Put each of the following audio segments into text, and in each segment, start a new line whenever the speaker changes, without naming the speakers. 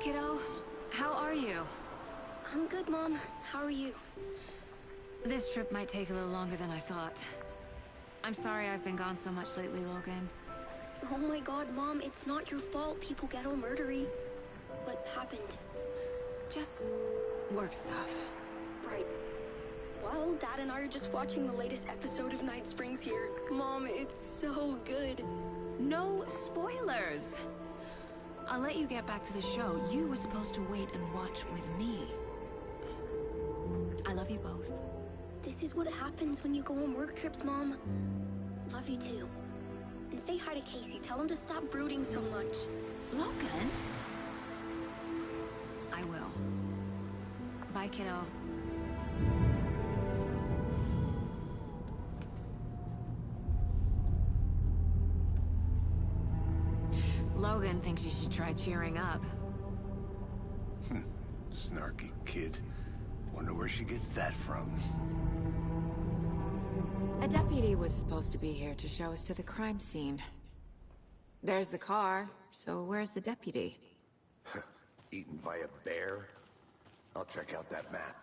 kiddo. How are you?
I'm good, Mom. How are you?
This trip might take a little longer than I thought. I'm sorry I've been gone so much lately, Logan.
Oh my god, Mom, it's not your fault people get all murdery. What happened?
Just work stuff.
Right. Well, Dad and I are just watching the latest episode of Night Springs here. Mom, it's so good.
No spoilers! I'll let you get back to the show. You were supposed to wait and watch with me. I love you both.
This is what happens when you go on work trips, Mom. Love you too. And say hi to Casey. Tell him to stop brooding so much.
Logan? I will. Bye, kiddo. Logan thinks you should try cheering up.
Snarky kid. Wonder where she gets that from.
A deputy was supposed to be here to show us to the crime scene. There's the car, so where's the deputy?
Eaten by a bear? I'll check out that map.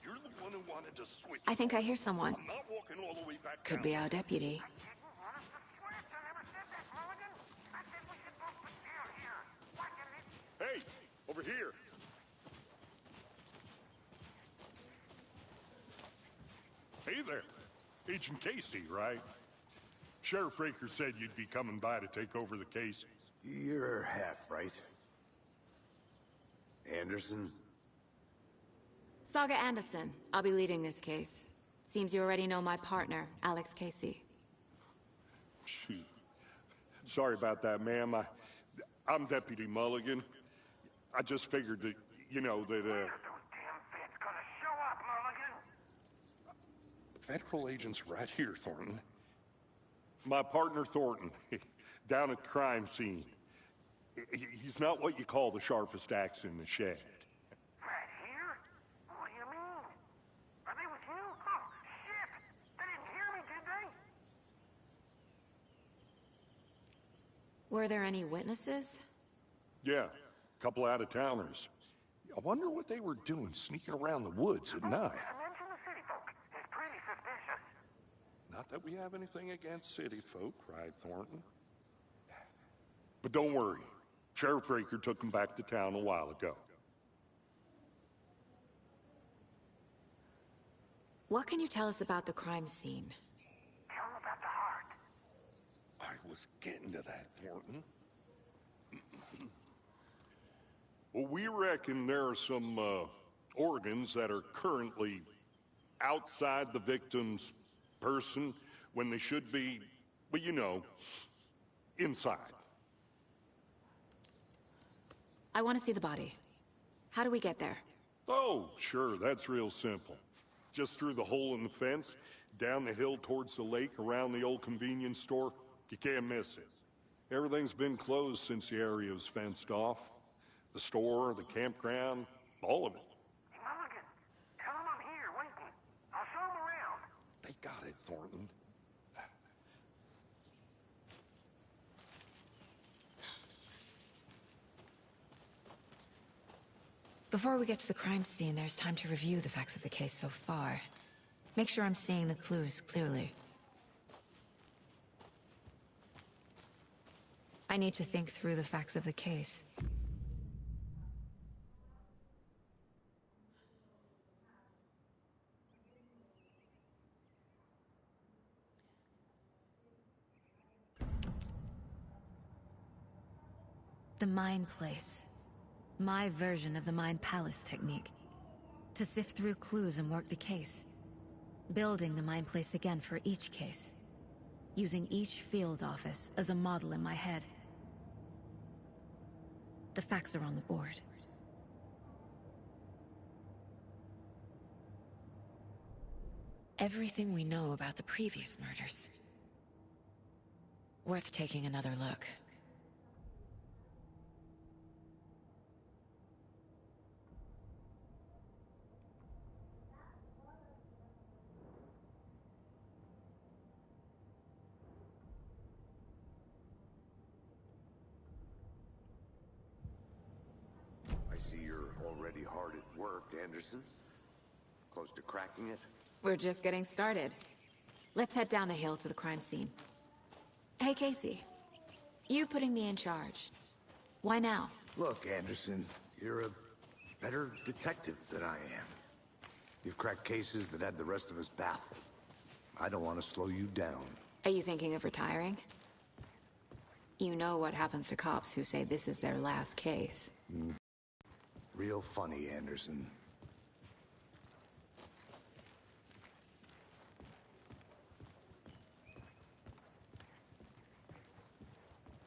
You're the one who wanted to switch.
I think I hear someone.
I'm not walking all the way back
Could
down.
be our deputy.
Hey, over here. Hey there. Agent Casey, right? Sheriff Breaker said you'd be coming by to take over the case.
You're half right. Anderson?
Saga Anderson. I'll be leading this case. Seems you already know my partner, Alex Casey.
Shoot. Sorry about that, ma'am. I'm Deputy Mulligan. I just figured that, you know, that, Federal agent's right here, Thornton. My partner, Thornton, down at the crime scene. He's not what you call the sharpest axe in the shed.
Right here? What do you mean? Are they with you? Oh, shit! They didn't hear me, did they?
Were there any witnesses?
Yeah, a couple out-of-towners. I wonder what they were doing sneaking around the woods at night.
Mention the city folk. It's pretty suspicious.
Not that we have anything against city folk, cried Thornton. But don't worry. Sheriff Breaker took them back to town a while ago.
What can you tell us about the crime scene?
Tell them about the heart.
I was getting to that, Thornton. Well, we reckon there are some organs that are currently outside the victim's person when they should be, well, you know, inside.
I want to see the body. How do we get there?
Oh, sure, that's real simple. Just through the hole in the fence, down the hill towards the lake, around the old convenience store. You can't miss it. Everything's been closed since the area was fenced off. The store, the campground, all of it.
Hey, Mulligan, tell them I'm here, waiting. I'll show them around.
They got it, Thornton.
Before we get to the crime scene, there's time to review the facts of the case so far. Make sure I'm seeing the clues clearly. I need to think through the facts of the case. The Mind Place. My version of the Mind Palace technique. To sift through clues and work the case. Building the Mind Place again for each case. Using each field office as a model in my head. The facts are on the board. Everything we know about the previous murders. Worth taking another look.
see you're already hard at work, Anderson. Close to cracking it?
We're just getting started. Let's head down the hill to the crime scene. Hey, Casey. You putting me in charge. Why now?
Look, Anderson, you're a better detective than I am. You've cracked cases that had the rest of us baffled. I don't want to slow you down.
Are you thinking of retiring? You know what happens to cops who say this is their last case.
Real funny, Anderson.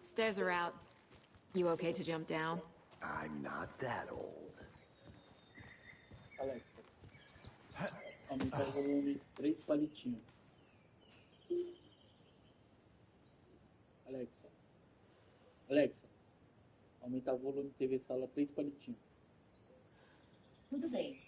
Stairs are out. You okay to jump down?
I'm not that old.
Alexa, aumenta o volume 3 palitinhos. Alexa, aumenta o volume TV sala 3 palitinhos.
Tudo bem.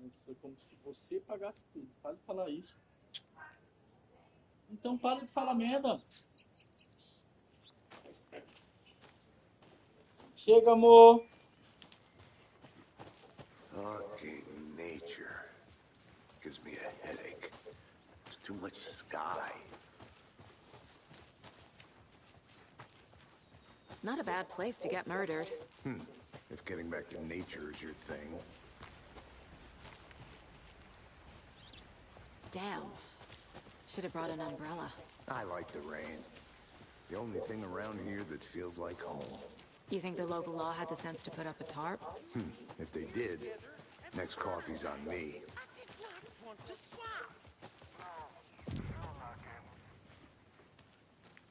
Nossa, como se você pagasse tudo. Para de falar isso. Então para de falar merda. Chega, amor.
Fucking nature. Gives me a headache. There's too much sky.
Not a bad place to get murdered.
If getting back to nature is your thing.
Damn. Should have brought an umbrella.
I like the rain. The only thing around here that feels like home.
You think the local law had the sense to put up a tarp?
If they did, next coffee's on me.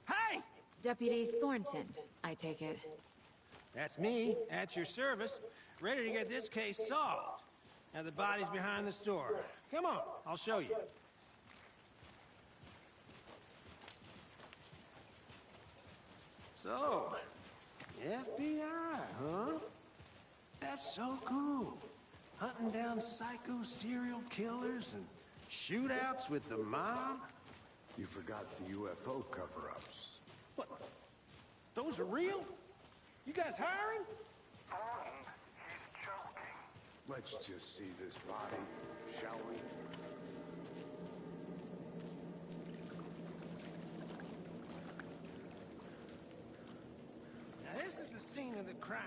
Hey!
Deputy Thornton, I take it.
That's me, at your service, ready to get this case solved. Now the body's behind the store. Come on, I'll show you. So, FBI, huh? That's so cool. Hunting down psycho serial killers and shootouts with the mob.
You forgot the UFO cover-ups.
What? Those are real? You guys hiring?
He's joking.
Let's just see this body, shall we?
Now this is the scene of the crime.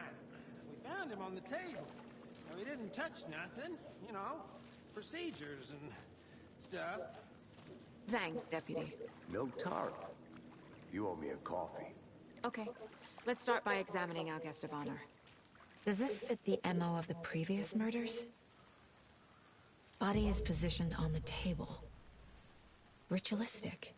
We found him on the table. Now we didn't touch nothing, you know, procedures and stuff.
Thanks, Deputy.
No tarp. You owe me a coffee.
Okay, let's start by examining our guest of honor. Does this fit the MO of the previous murders? Body is positioned on the table. Ritualistic.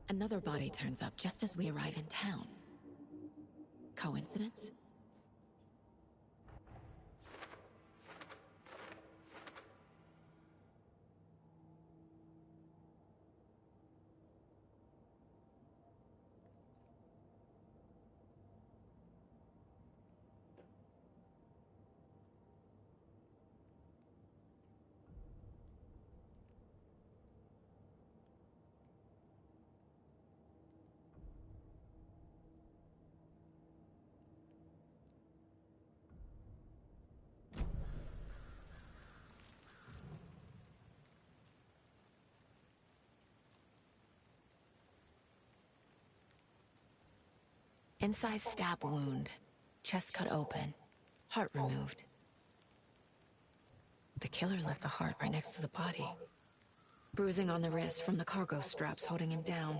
Another body turns up just as we arrive in town. Coincidence? Incised stab wound. Chest cut open. Heart removed. The killer left the heart right next to the body. Bruising on the wrist from the cargo straps holding him down.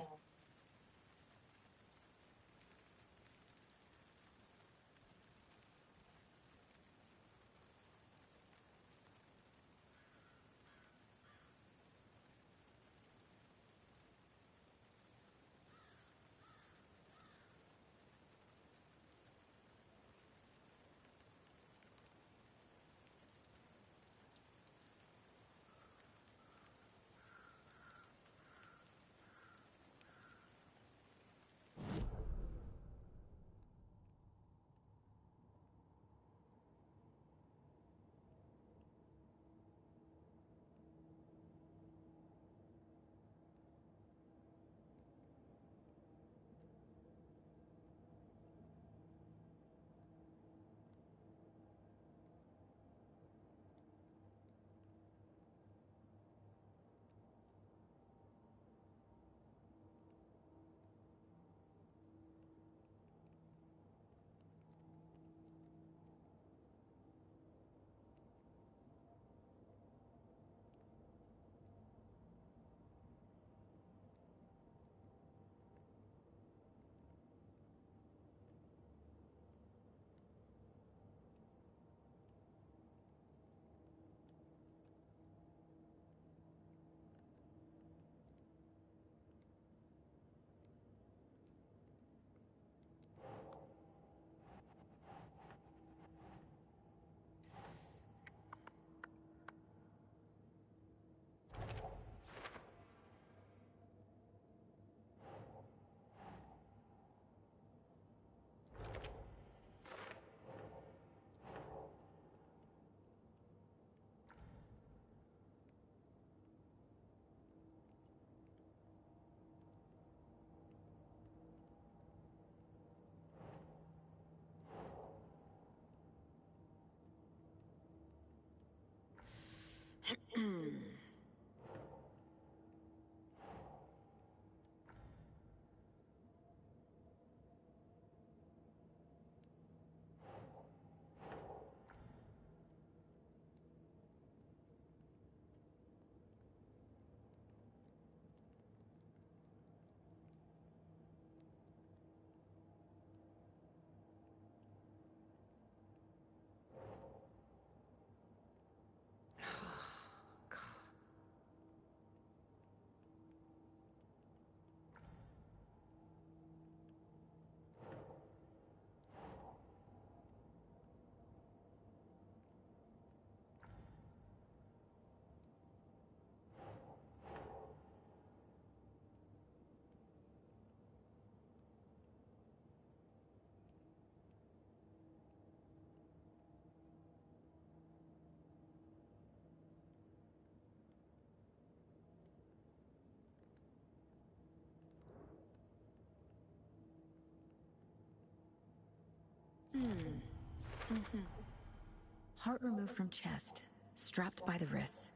Heart removed from chest, strapped by the wrists.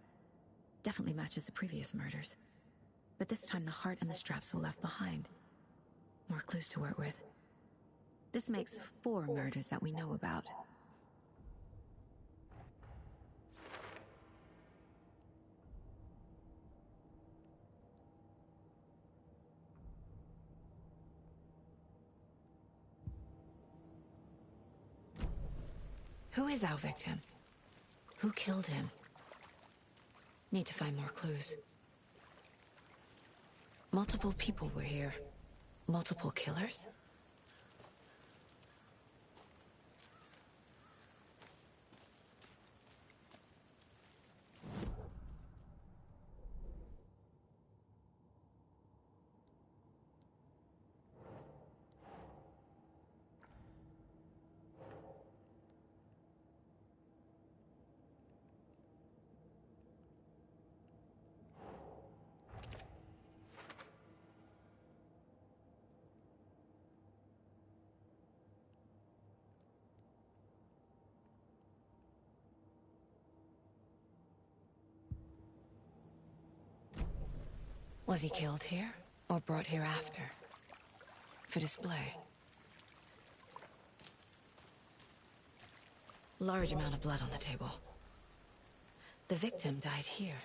Definitely matches the previous murders. But this time the heart and the straps were left behind. More clues to work with. This makes 4 murders that we know about. Who is our victim? Who killed him? Need to find more clues. Multiple people were here. Multiple killers? Was he killed here, or brought here after? For display? Large amount of blood on the table. The victim died here.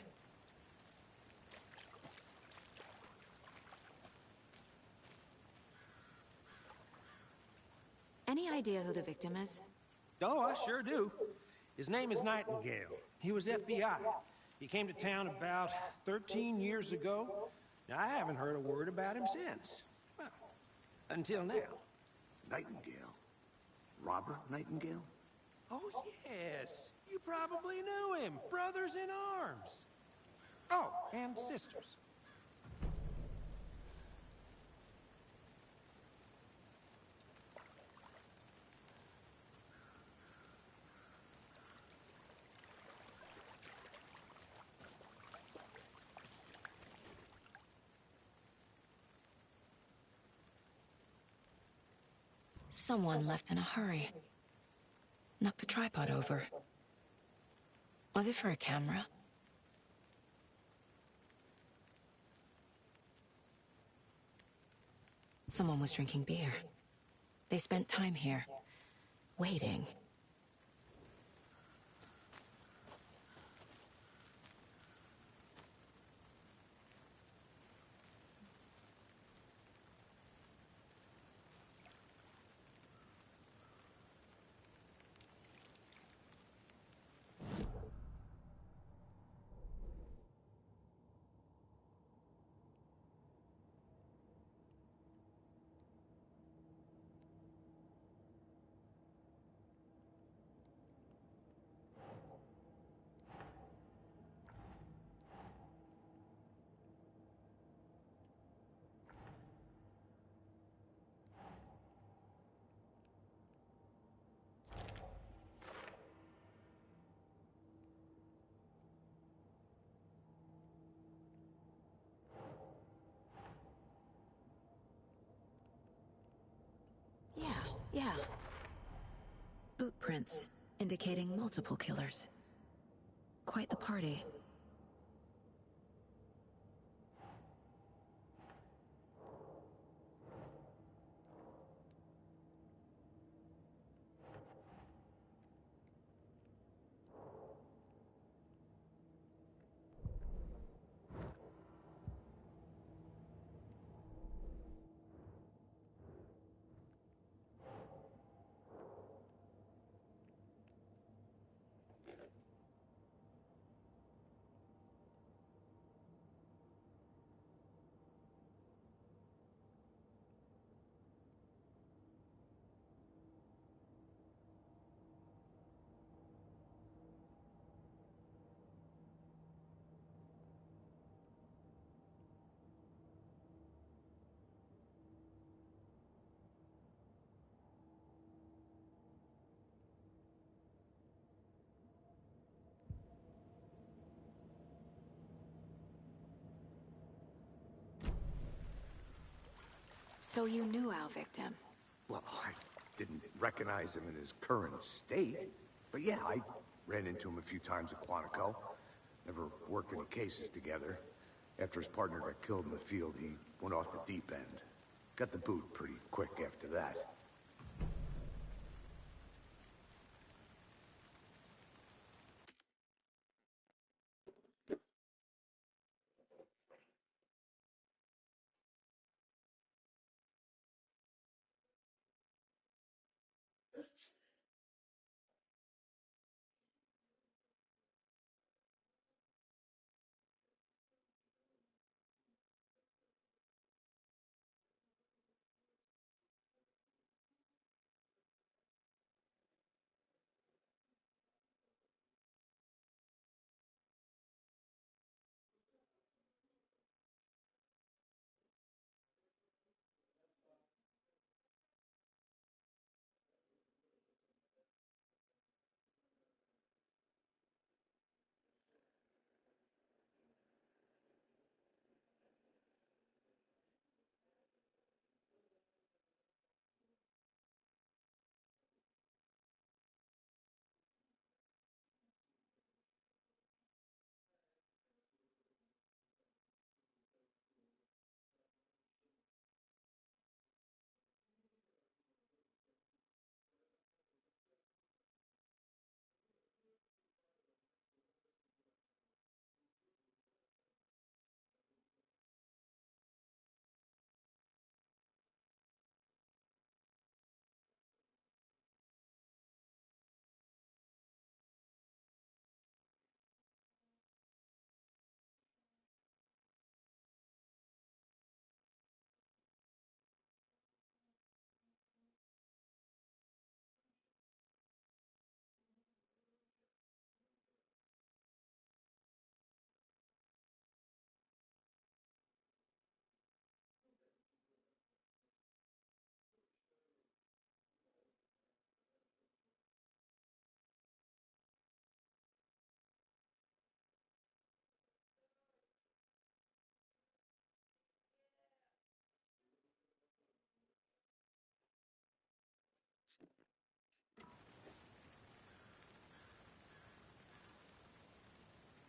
Any idea who the victim is?
Oh, I sure do. His name is Nightingale. He was FBI. He came to town about 13 years ago. Now, I haven't heard a word about him since. Well, until now.
Nightingale? Robert Nightingale?
Oh, yes. You probably knew him. Brothers in arms. Oh, and sisters.
Someone left in a hurry. Knocked the tripod over. Was it for a camera? Someone was drinking beer. They spent time here, waiting. Yeah. Boot prints, indicating multiple killers. Quite the party. So you knew our victim?
Well, I didn't recognize him in his current state. But yeah, I ran into him a few times at Quantico. Never worked any cases together. After his partner got killed in the field, he went off the deep end. Got the boot pretty quick after that.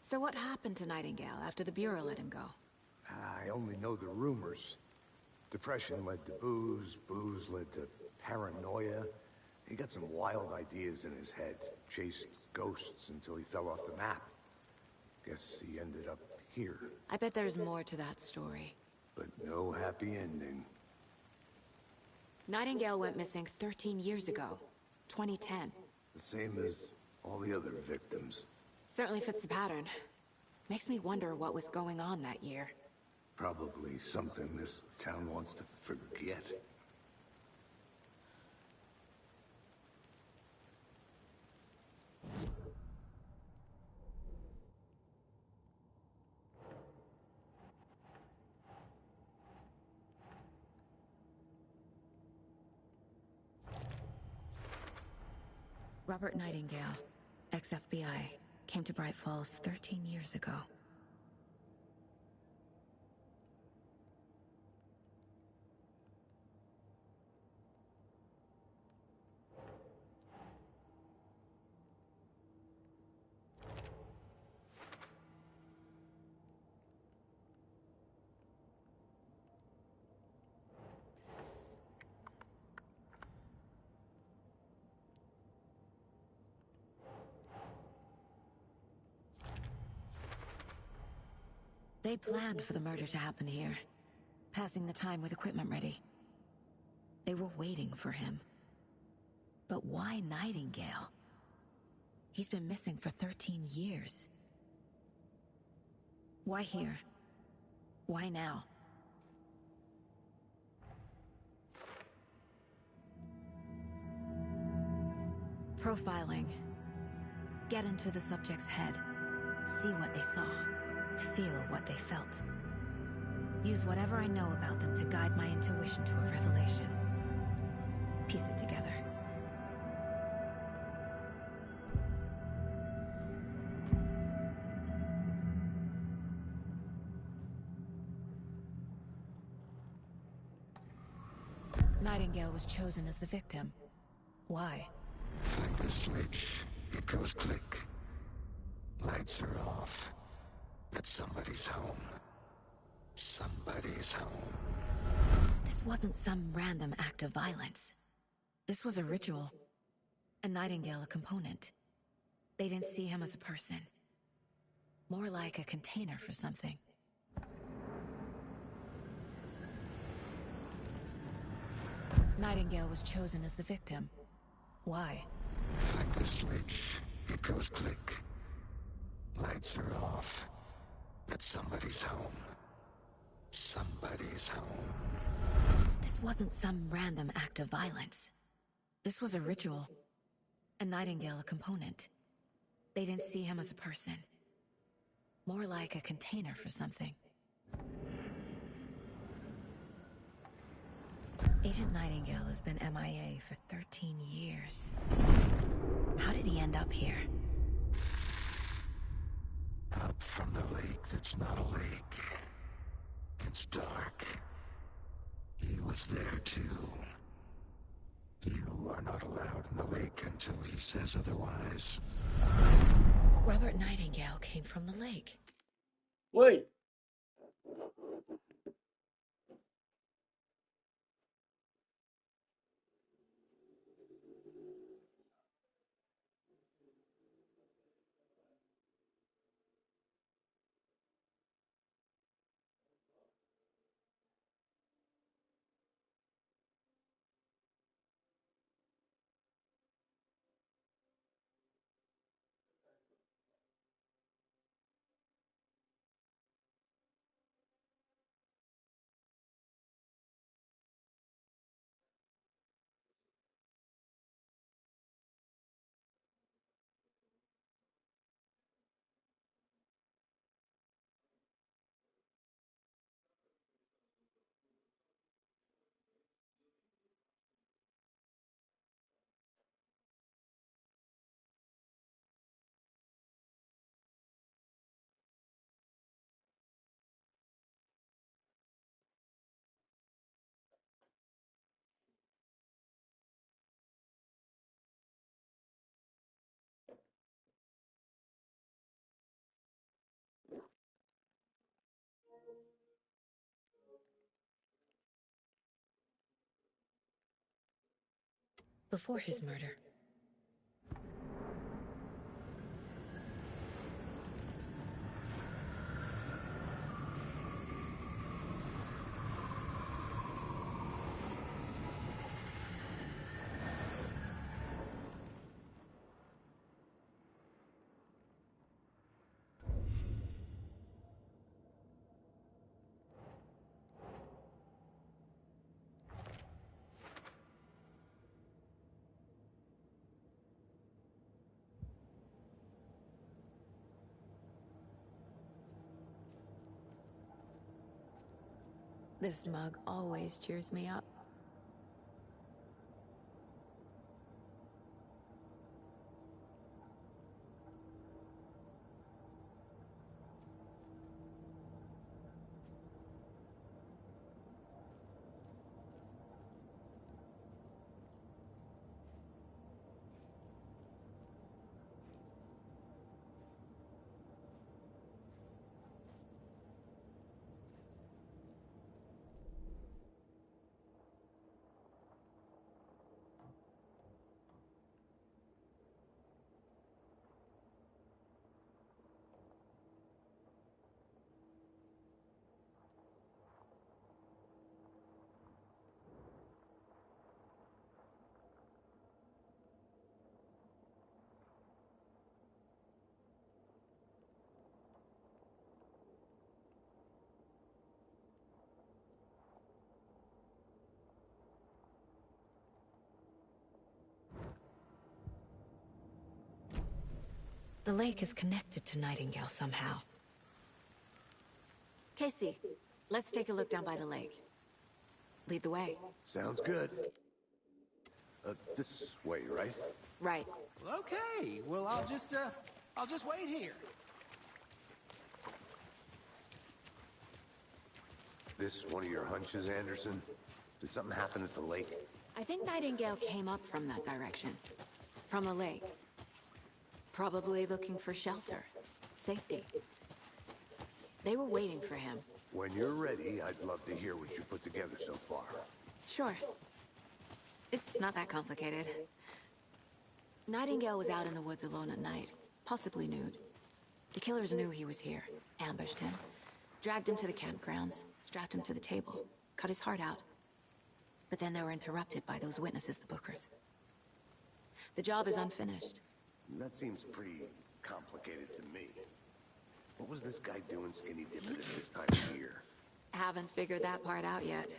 So what happened to Nightingale after the Bureau let him go?
I only know the rumors. Depression led to booze, booze led to paranoia. He got some wild ideas in his head, chased ghosts until he fell off the map. Guess he ended up here.
I bet there's more to that story.
But no happy ending.
Nightingale went missing 13 years ago, 2010.
The same as all the other victims.
Certainly fits the pattern. Makes me wonder what was going on that year.
Probably something this town wants to forget.
Robert Nightingale, ex-FBI, came to Bright Falls 13 years ago. They planned for the murder to happen here, passing the time with equipment ready. They were waiting for him. But why Nightingale? He's been missing for 13 years. Why here? Why now? Profiling. Get into the subject's head. See what they saw. Feel what they felt. Use whatever I know about them to guide my intuition to a revelation. Piece it together. Nightingale was chosen as the victim. Why?
Find the switch. It goes click. Lights are off. But somebody's home. Somebody's home.
This wasn't some random act of violence. This was a ritual. A Nightingale a component. They didn't see him as a person. More like a container for something. Nightingale was chosen as the victim. Why?
Find the switch. It goes click. Lights are off. But somebody's home. Somebody's home.
This wasn't some random act of violence. This was a ritual. A Nightingale a component. They didn't see him as a person. More like a container for something. Agent Nightingale has been MIA for 13 years. How did he end up here?
Up from the lake that's not a lake. It's dark. He was there too. You are not allowed in the lake until he says otherwise.
Robert Nightingale came from the lake.
Woi,
before his murder. This mug always cheers me up. The lake is connected to Nightingale somehow. Casey, let's take a look down by the lake. Lead the way.
Sounds good. This way, right?
Right.
Well, okay. Well, I'll just wait here.
This one of your hunches, Anderson? Did something happen at the lake?
I think Nightingale came up from that direction. From the lake. Probably looking for shelter. Safety. They were waiting for him.
When you're ready, I'd love to hear what you put together so far.
Sure. It's not that complicated. Nightingale was out in the woods alone at night, possibly nude. The killers knew he was here, ambushed him, dragged him to the campgrounds, strapped him to the table, cut his heart out. But then they were interrupted by those witnesses, the Bookers. The job is unfinished.
That seems pretty complicated to me. What was this guy doing skinny dipping at this time of year?
Haven't figured that part out yet.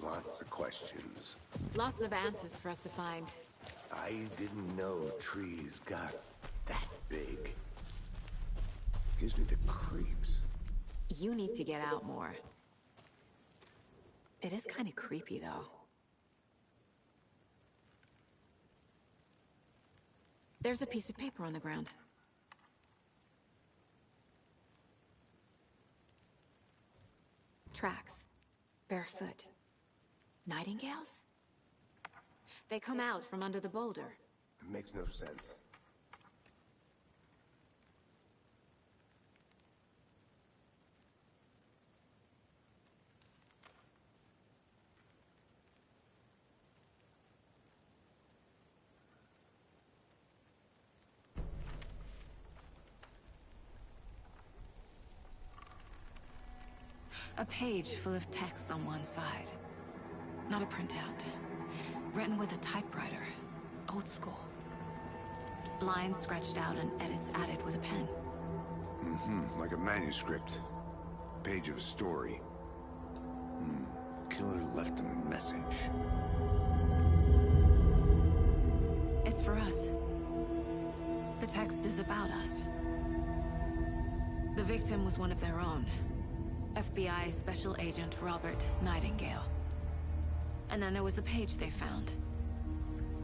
Lots of questions.
Lots of answers for us to find.
I didn't know trees got that big. Gives me the creeps.
You need to get out more. It is kind of creepy, though. There's a piece of paper on the ground. Tracks. Barefoot. Nightingales? They come out from under the boulder.
It makes no sense.
A page full of text on one side. Not a printout. Written with a typewriter. Old school. Lines scratched out and edits added with a pen.
Like a manuscript. Page of a story. Killer left a message.
It's for us. The text is about us. The victim was one of their own. FBI Special Agent Robert Nightingale. And then there was the page they found.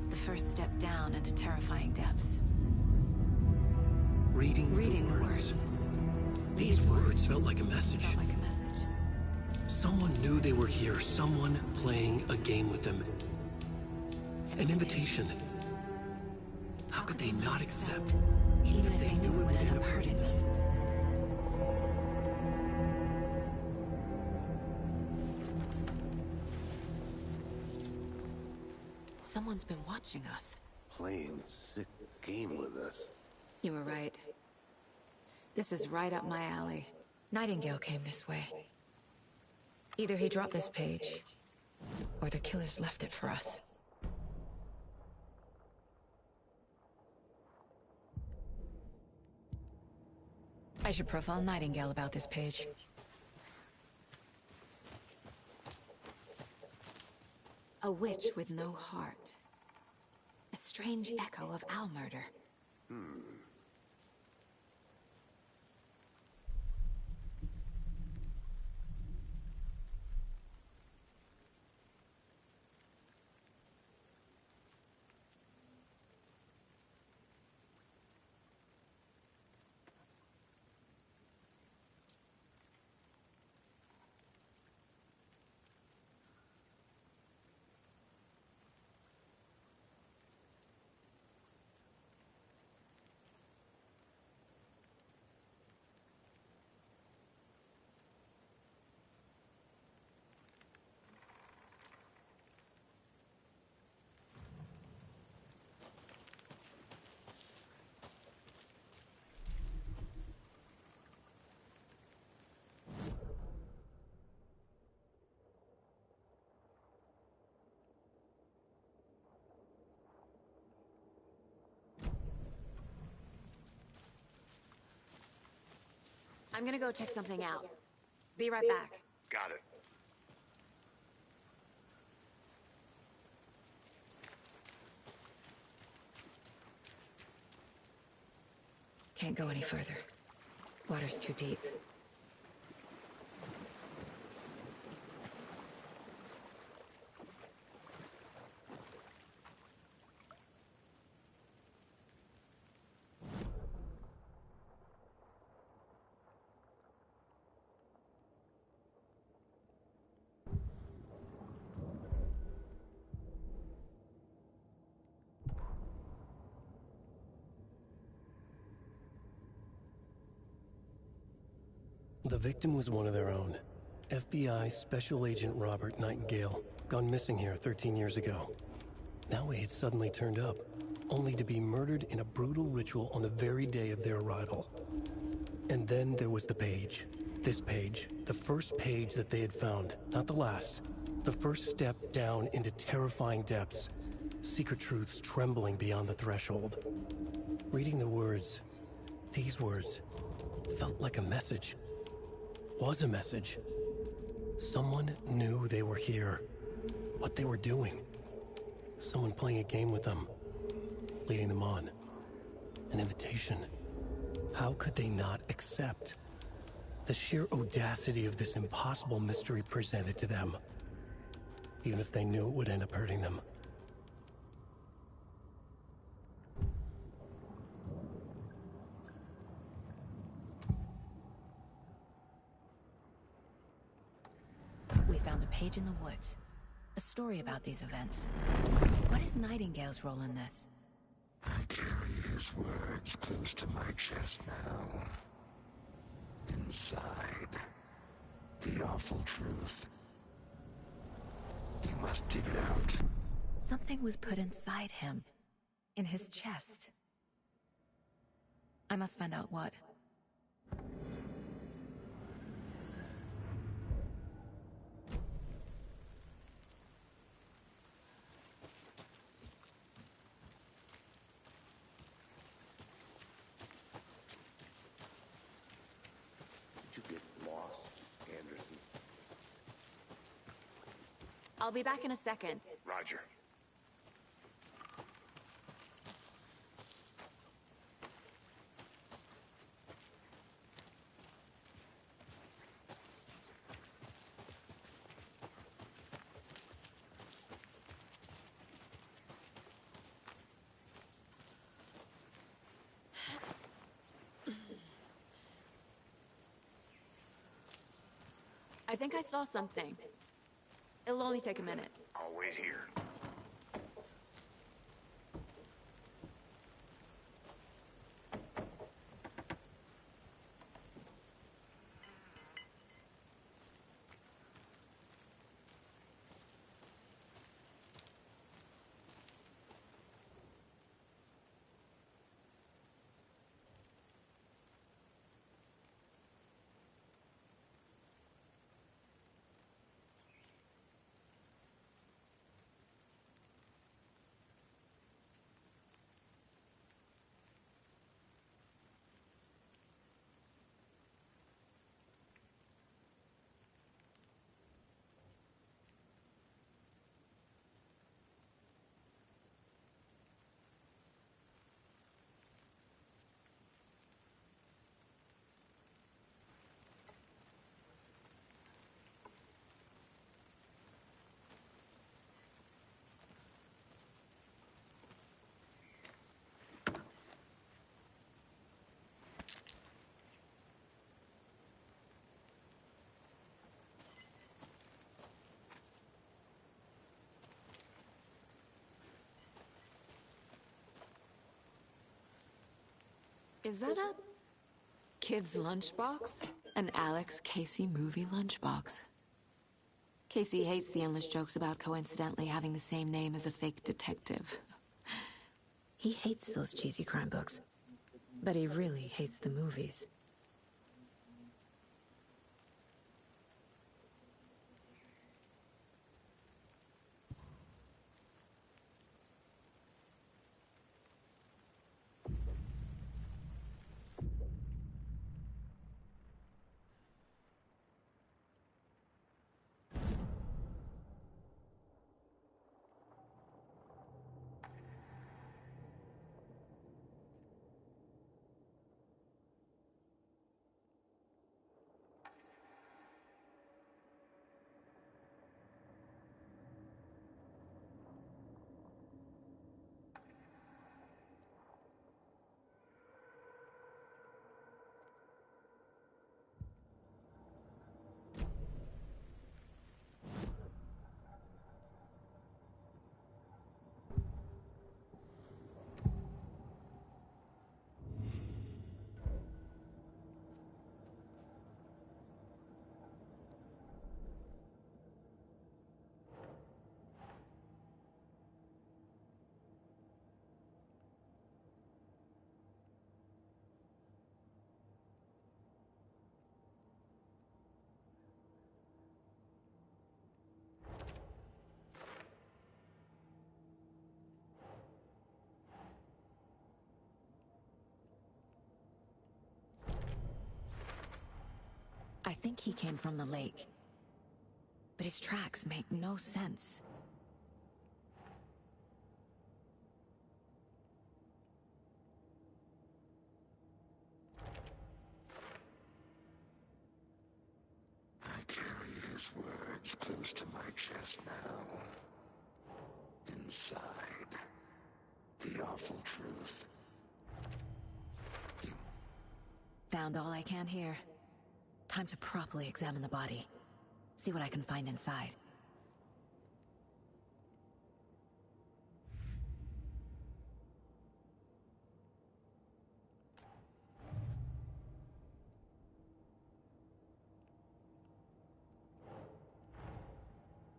The first step down into terrifying depths.
Reading the words. These words felt like a message.
Felt like a message.
Someone knew they were here, someone playing a game with them. An invitation. How could they not accept,
even if they knew it would end up hurting them? Someone's been watching us.
Playing a sick game with us.
You were right. This is right up my alley. Nightingale came this way. Either he dropped this page, or the killers left it for us. I should profile Nightingale about this page. A witch with no heart. A strange echo of owl murder. I'm gonna go check something out. Be right back.
Got it.
Can't go any further. Water's too deep.
The victim was one of their own. FBI Special Agent Robert Nightingale, gone missing here 13 years ago. Now he had suddenly turned up, only to be murdered in a brutal ritual on the very day of their arrival. And then there was the page. This page, the first page that they had found, not the last. The first step down into terrifying depths. Secret truths trembling beyond the threshold. Reading the words, these words, felt like a message. Was a message. Someone knew they were here. What they were doing. Someone playing a game with them. Leading them on. An invitation. How could they not accept? The sheer audacity of this impossible mystery presented to them. Even if they knew it would end up hurting them.
We found a page in the woods. A story about these events. What is Nightingale's role in this?
I carry his words close to my chest now. Inside, the awful truth. You must dig it out.
Something was put inside him. In his chest. I must find out what.
Did you get lost, Anderson?
I'll be back in a second.
Roger.
I think I saw something. It'll only take a minute.
I'll wait here.
Is that a kid's lunchbox? An Alex Casey movie lunchbox. Casey hates the endless jokes about coincidentally having the same name as a fake detective. He hates those cheesy crime books, but he really hates the movies. I think he came from the lake. But his tracks make no sense.
I carry his words close to my chest now. Inside, the awful truth.
Found all I can here. Time to properly examine the body. See what I can find inside.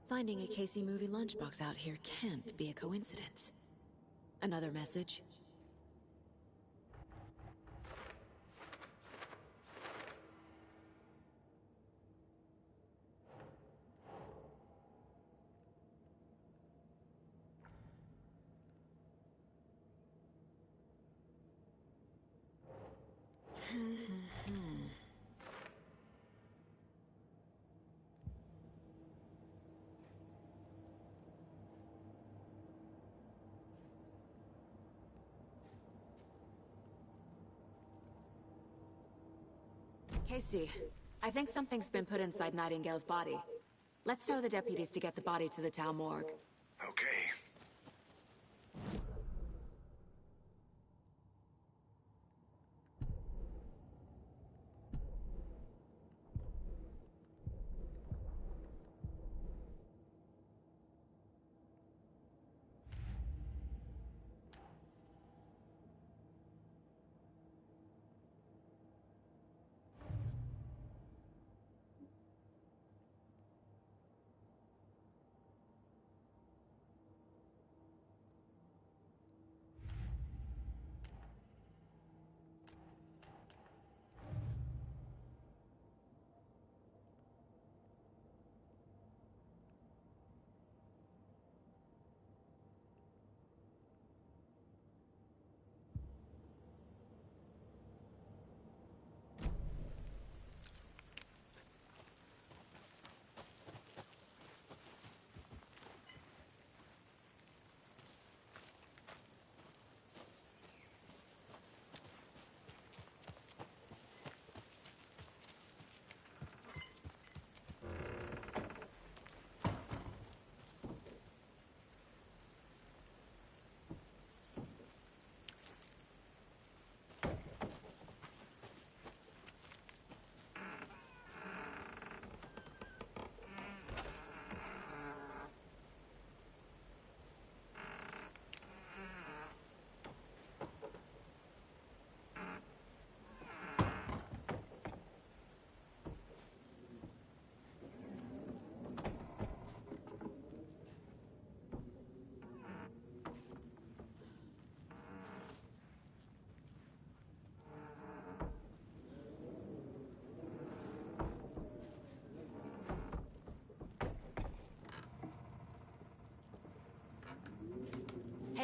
Finding a Casey movie lunchbox out here can't be a coincidence. Another message? Casey, I think something's been put inside Nightingale's body. Let's tell the deputies to get the body to the town morgue.
Okay.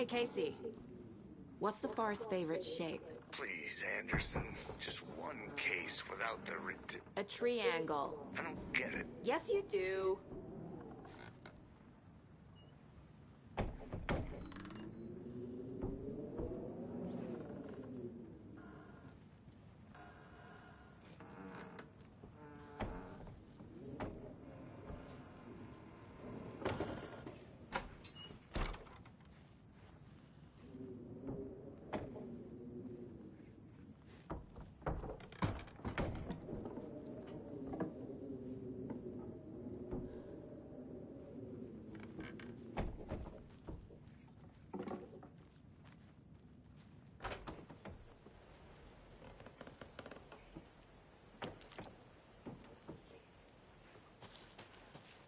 Hey, Casey. What's the far's favorite shape?
Please, Anderson. Just one case without the
A triangle.
I don't get it.
Yes, you do.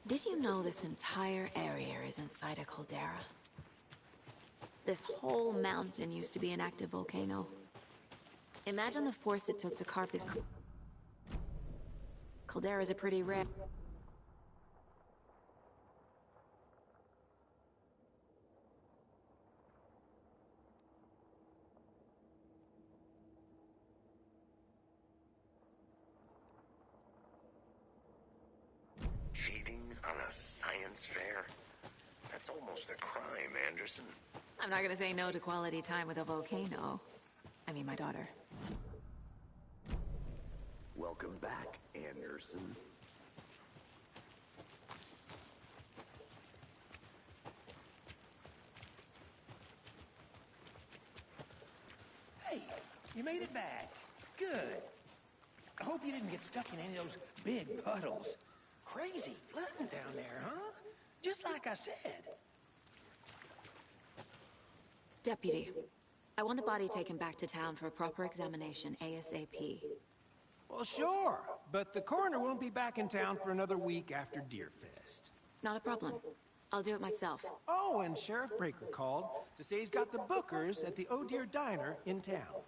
Did you know this entire area is inside a caldera? This whole mountain used to be an active volcano. Imagine the force it took to carve this calderas are pretty rare.
Cheating on a science fair? That's almost a crime, Anderson.
I'm not gonna say no to quality time with a volcano. I mean, my daughter.
Welcome back, Anderson.
Hey, you made it back. Good. I hope you didn't get stuck in any of those big puddles. Crazy flooding down there, huh? Just like I said.
Deputy, I want the body taken back to town for a proper examination ASAP.
Well, sure, but the coroner won't be back in town for another week after Deerfest.
Not a problem. I'll do it myself.
Oh, and Sheriff Breaker called to say he's got the bookers at the Oh Dear Diner in town.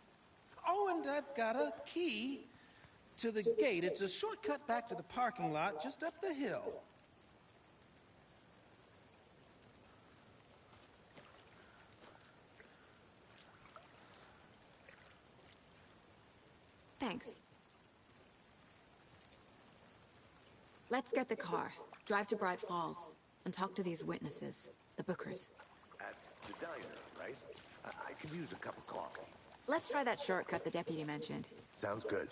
Oh, and I've got a key to the gate. It's a shortcut back to the parking lot just up the hill.
Thanks. Let's get the car, drive to Bright Falls, and talk to these witnesses, the bookers.
At the diner, right? I could use a cup of coffee.
Let's try that shortcut the deputy mentioned.
Sounds good.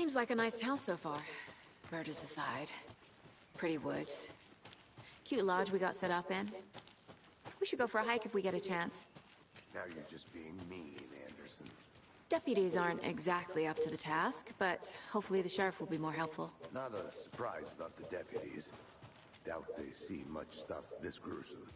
Seems like a nice town so far. Murders aside. Pretty woods. Cute lodge we got set up in. We should go for a hike if we get a chance.
Now you're just being mean, Anderson.
Deputies aren't exactly up to the task, but hopefully the sheriff will be more helpful.
Not a surprise about the deputies. Doubt they see much stuff this gruesome.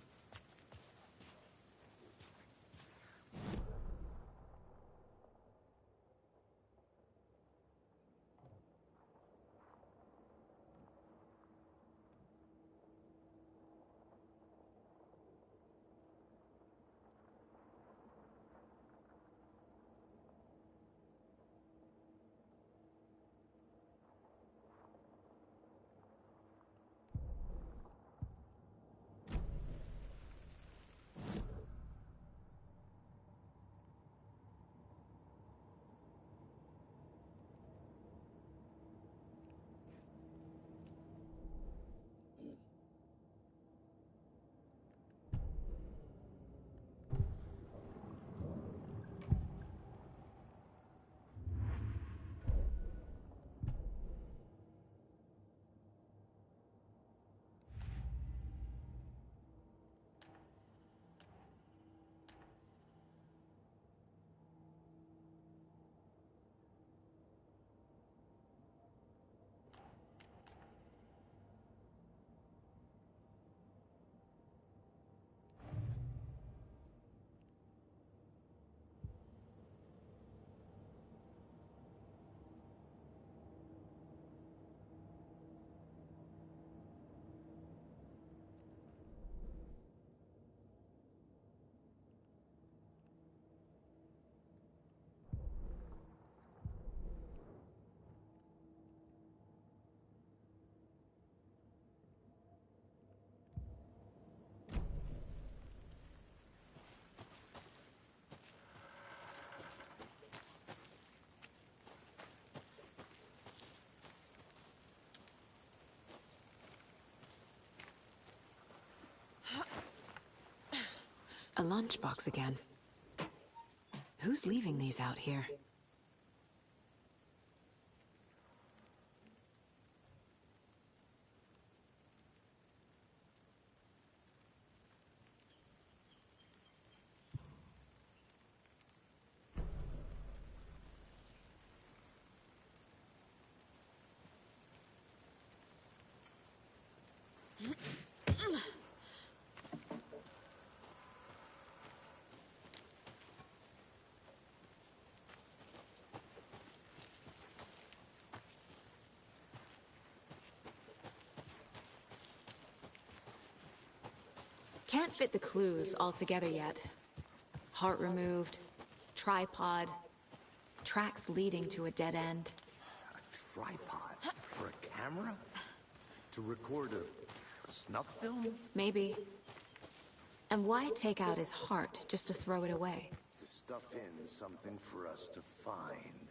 A lunchbox again. Who's leaving these out here? Can't fit the clues all together yet. Heart removed, tripod, tracks leading to a dead end.
A tripod? For a camera? To record a snuff film?
Maybe. And why take out his heart just to throw it away?
To stuff in something for us to find.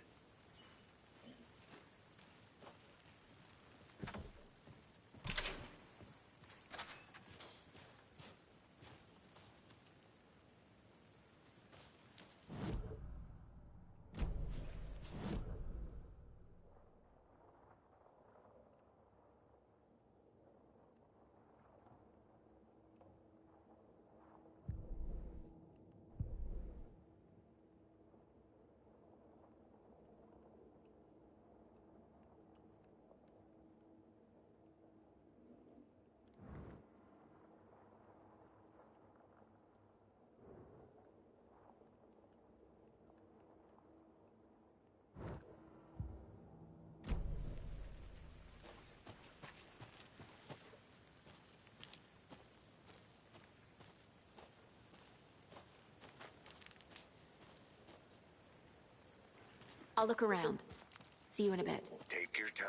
I'll look around. See you in a bit.
Take your time.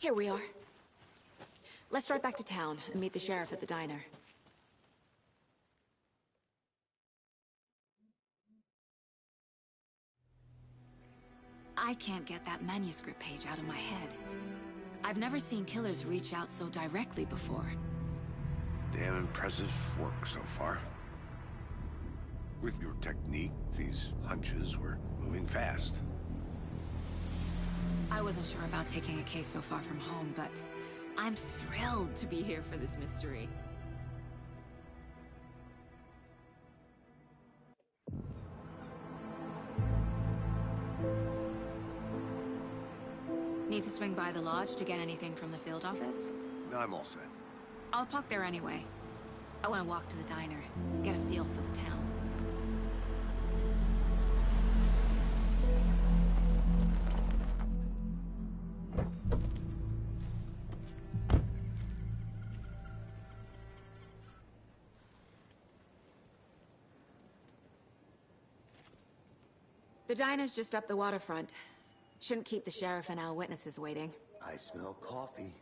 Here we are. Let's drive back to town and meet the sheriff at the diner. I can't get that manuscript page out of my head. I've never seen killers reach out so directly before.
Damn impressive work so far. With your technique, these hunches were moving fast.
I wasn't sure about taking a case so far from home, but I'm thrilled to be here for this mystery. Need to swing by the lodge to get anything from the field office?
No, I'm all set.
I'll park there anyway. I want to walk to the diner, get a feel for the town. The diner's just up the waterfront. Shouldn't keep the sheriff and our witnesses waiting.
I smell coffee.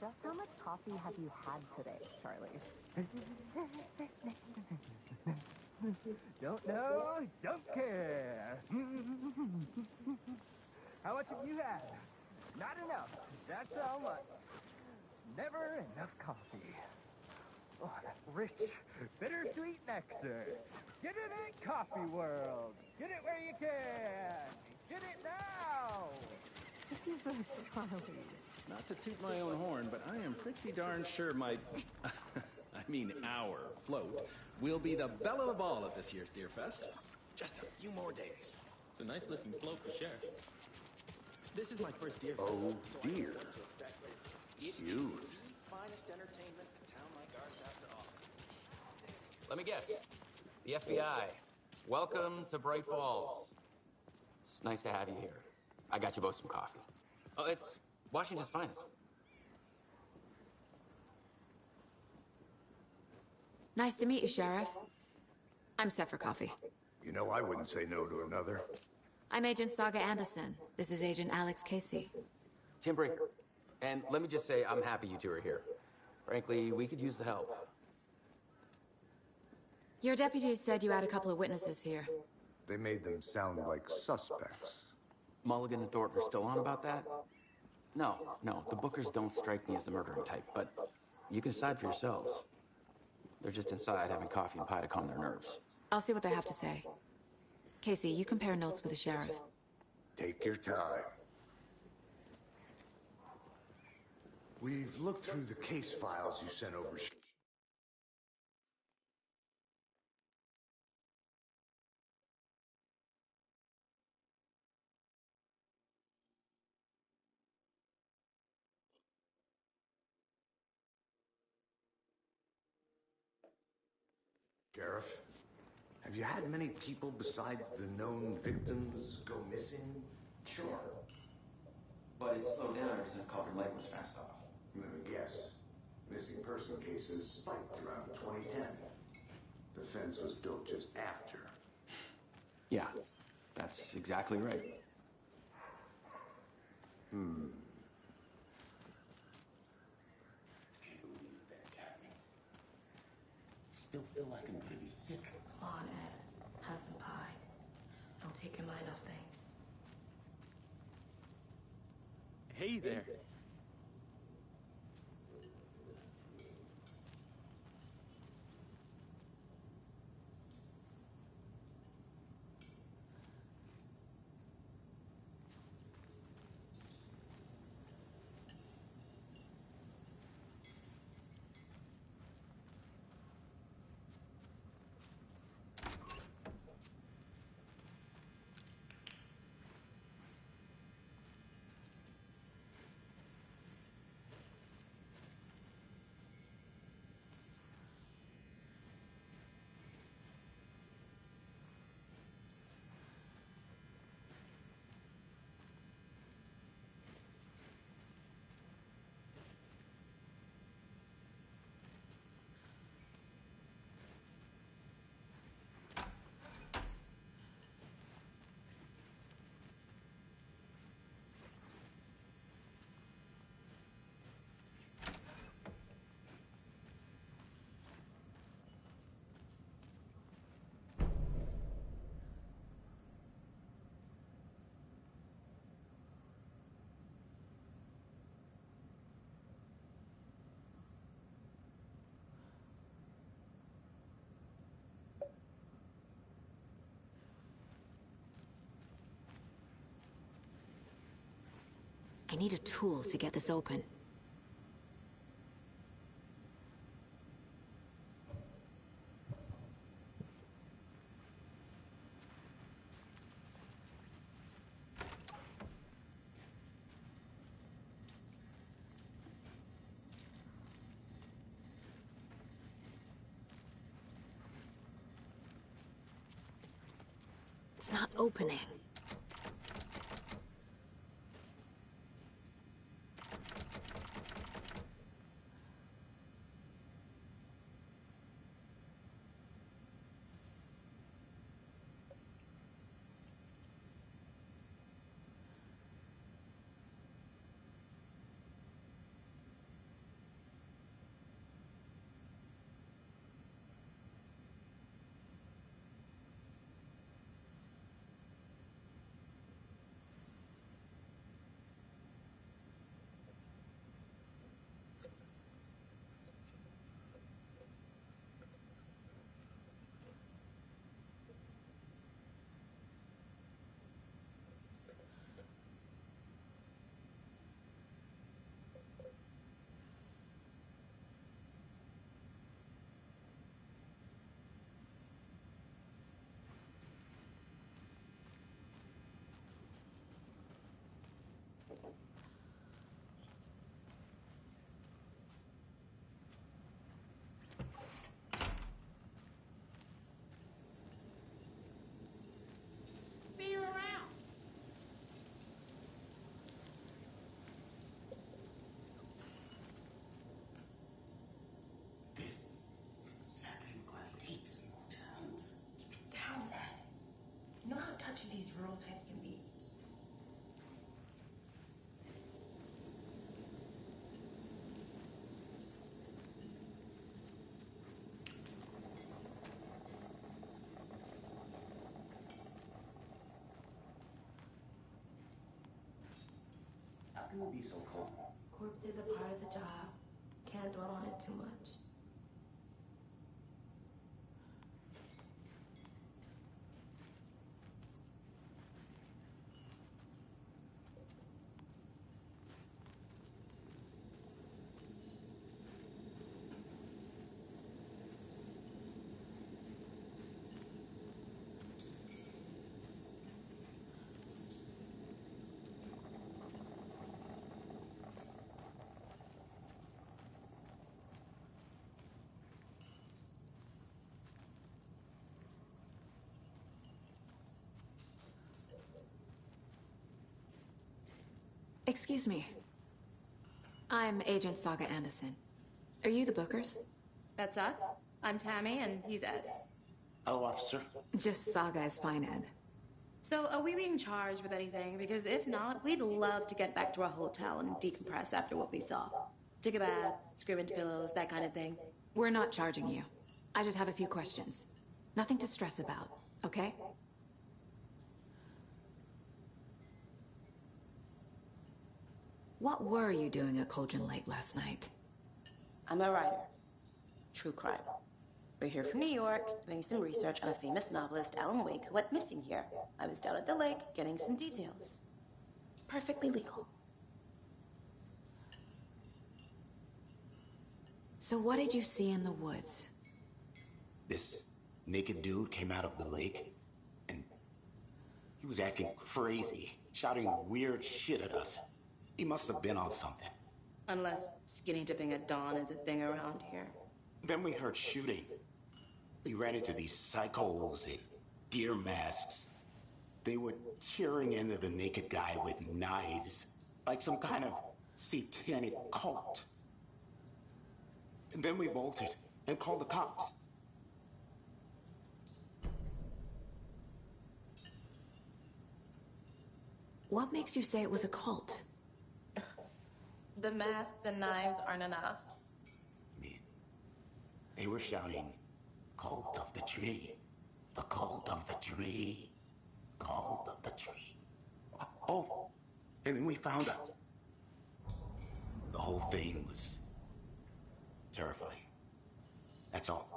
Just how much coffee have you had today, Charlie?
Don't know, don't care. How much have you had? Not enough. That's how much. Never enough coffee. Oh, that rich, bittersweet nectar. Get it at Coffee World. Get it where you can. Get it now.
Jesus, Charlie.
Not to toot my own horn, but I am pretty darn sure my... I mean our float will be the belle of the ball at this year's Deer Fest. Just a few more days.
It's a nice-looking float for Sheriff.
This is my first Deer Fest.
Oh, dear.
It
Huge.
is the finest entertainment a town like ours has to offer. Let me guess. The FBI.
Welcome to Bright Falls. It's nice to have you here. I got you both some coffee. Oh, it's Washington's finest.
Nice to meet you, Sheriff. I'm set for coffee.
You know, I wouldn't say no to another.
I'm Agent Saga Anderson. This is Agent Alex Casey.
Tim Breaker. And let me just say, I'm happy you two are here. Frankly, we could use the help.
Your deputies said you had a couple of witnesses here.
They made them sound like suspects.
Mulligan and Thornton are still on about that? No, the Bookers don't strike me as the murdering type, but you can decide for yourselves. They're just inside having coffee and pie to calm their nerves.
I'll see what they have to say. Casey, you compare notes with the sheriff.
Take your time. We've looked through the case files you sent over. Sheriff, have you had many people besides the known victims go missing?
Sure. But it slowed down ever since Calder Lake was fenced off.
Let me guess. Missing person cases spiked around 2010. The fence was built just after.
Yeah, that's exactly right.
Can't believe that got me. Still feel like I'm gonna be sick.
Come on, Ed. Have some pie. I'll take your mind off things.
Hey there.
I need a tool to get this open. It's not opening.
rural types can be.
How can it be so cold?
Corpse is a part of the job. Can't dwell on it too much.
Excuse me. I'm Agent Saga Anderson. Are you the Bookers?
That's us. I'm Tammy, and he's Ed.
Hello, officer.
Just Saga is fine, Ed.
So, are we being charged with anything? Because if not, we'd love to get back to our hotel and decompress after what we saw. Take a bath, scream into pillows, that kind of thing.
We're not charging you. I just have a few questions. Nothing to stress about, okay? What were you doing at Cauldron Lake last night?
I'm a writer. True crime. We're here from New York, doing some research on a famous novelist, Alan Wake, who went missing here. I was down at the lake, getting some details. Perfectly legal.
So what did you see in the woods?
This naked dude came out of the lake, and he was acting crazy, shouting weird shit at us. He must have been on something.
Unless skinny dipping at dawn is a thing around here.
Then we heard shooting. We ran into these psychos in deer masks. They were tearing into the naked guy with knives, like some kind of satanic cult. And then we bolted and called the cops.
What makes you say it was a cult?
The masks and knives aren't enough.
They were shouting, "Cult of the tree, the cult of the tree, cult of the tree." Oh, and then we found out. The whole thing was terrifying. That's all.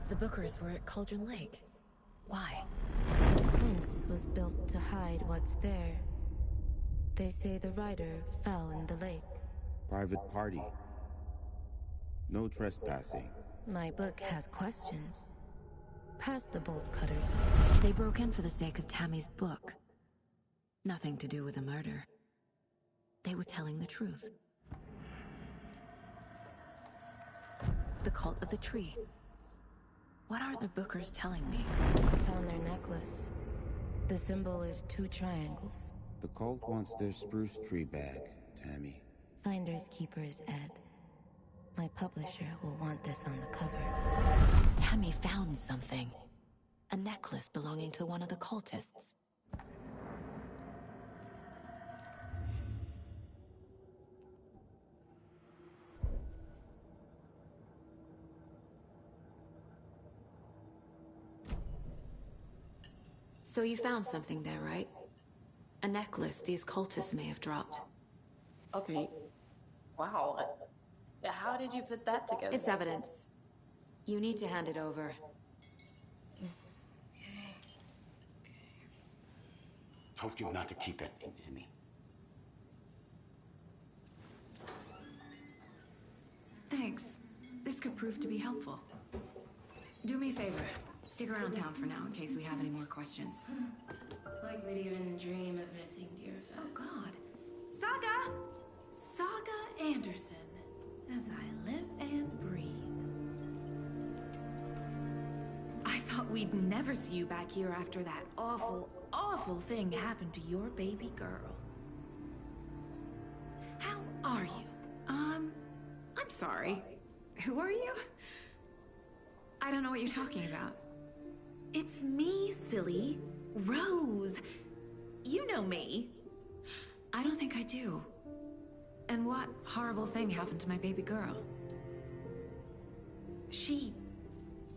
The Bookers were at Cauldron Lake. Why?
The fence was built to hide what's there. They say the rider fell in the lake.
Private party. No trespassing.
My book has questions. Past the bolt cutters.
They broke in for the sake of Tammy's book. Nothing to do with the murder. They were telling the truth. The cult of the tree. What are the Bookers telling me?
I found their necklace. The symbol is 2 triangles.
The cult wants their spruce tree back, Tammy.
Finders keepers, Ed. My publisher will want this on the cover.
Tammy found something. A necklace belonging to one of the cultists. So you found something there, right? A necklace these cultists may have dropped.
Okay. Wow. How did you put that together?
It's evidence. You need to hand it over.
Told you not to keep that thing, Timmy.
Thanks. This could prove to be helpful. Do me a favor. Stick around town for now in case we have any more questions.
Like we'd even dream of missing Deerfest.
Oh, God. Saga! Saga Anderson. As I live and breathe. I thought we'd never see you back here after that awful awful thing happened to your baby girl. How are you? I'm sorry. Who are you? I don't know what you're talking about. It's me, silly. Rose. You know me.
I don't think I do. And what horrible thing happened to my baby girl?
She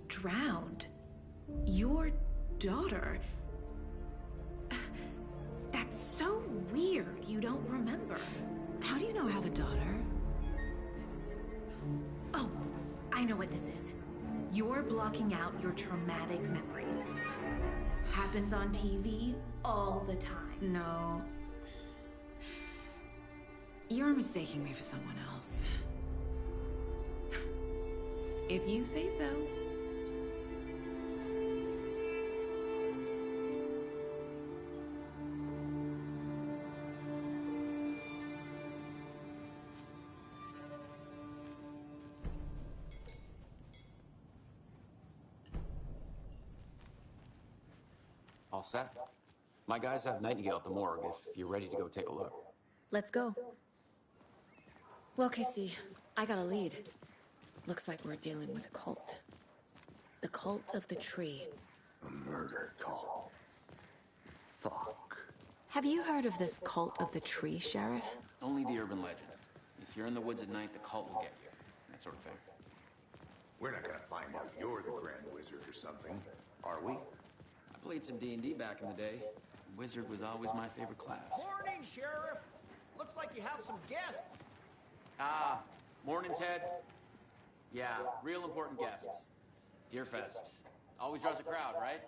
drowned. Your daughter. That's so weird you don't remember.
How do you know I have a daughter?
Oh, I know what this is. You're blocking out your traumatic memories. Happens on TV all the time.
No. You're mistaking me for someone else.
If you say so.
All set? My guys have Nightingale at the morgue if you're ready to go take a look.
Let's go. Well, Casey, I got a lead. Looks like we're dealing with a cult. The cult of the tree.
A murder cult. Fuck.
Have you heard of this cult of the tree, Sheriff?
Only the urban legend. If you're in the woods at night, the cult will get you. That sort of thing.
We're not gonna find out you're the Grand Wizard or something, are we?
I played some D&D back in the day. Wizard was always my favorite class.
Morning, Sheriff. Looks like you have some guests.
Ah, morning, Ted. Yeah, real important guests. Deerfest. Always draws a crowd, right?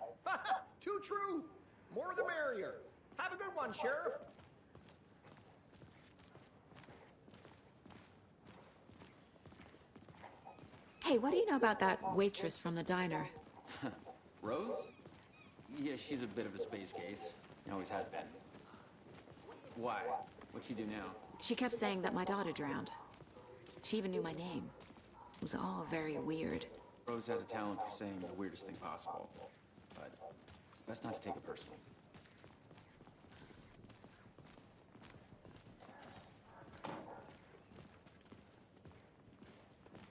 Too true. More the merrier. Have a good one, Sheriff.
Hey, what do you know about that waitress from the diner?
Rose? Yeah, she's a bit of a space case. Always has been. Why? What'd she do now?
She kept saying that my daughter drowned. She even knew my name. It was all very weird.
Rose has a talent for saying the weirdest thing possible. But it's best not to take it personally.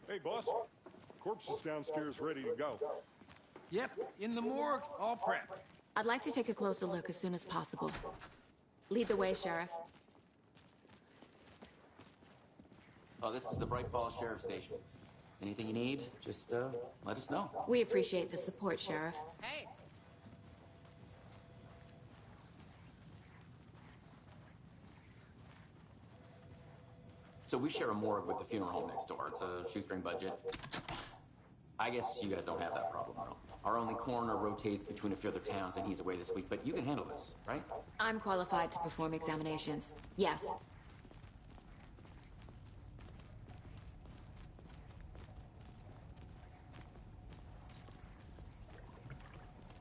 Hey, boss. Corpse is downstairs ready to go.
Yep, in the morgue, all prepped.
I'd like to take a closer look as soon as possible. Lead the way, Sheriff.
Oh, this is the Bright Falls Sheriff Station. Anything you need, just let us know.
We appreciate the support, Sheriff.
Hey.
So we share a morgue with the funeral home next door. It's a shoestring budget. I guess you guys don't have that problem, though. Our only coroner rotates between a few other towns, and he's away this week, but you can handle this, right?
I'm qualified to perform examinations. Yes.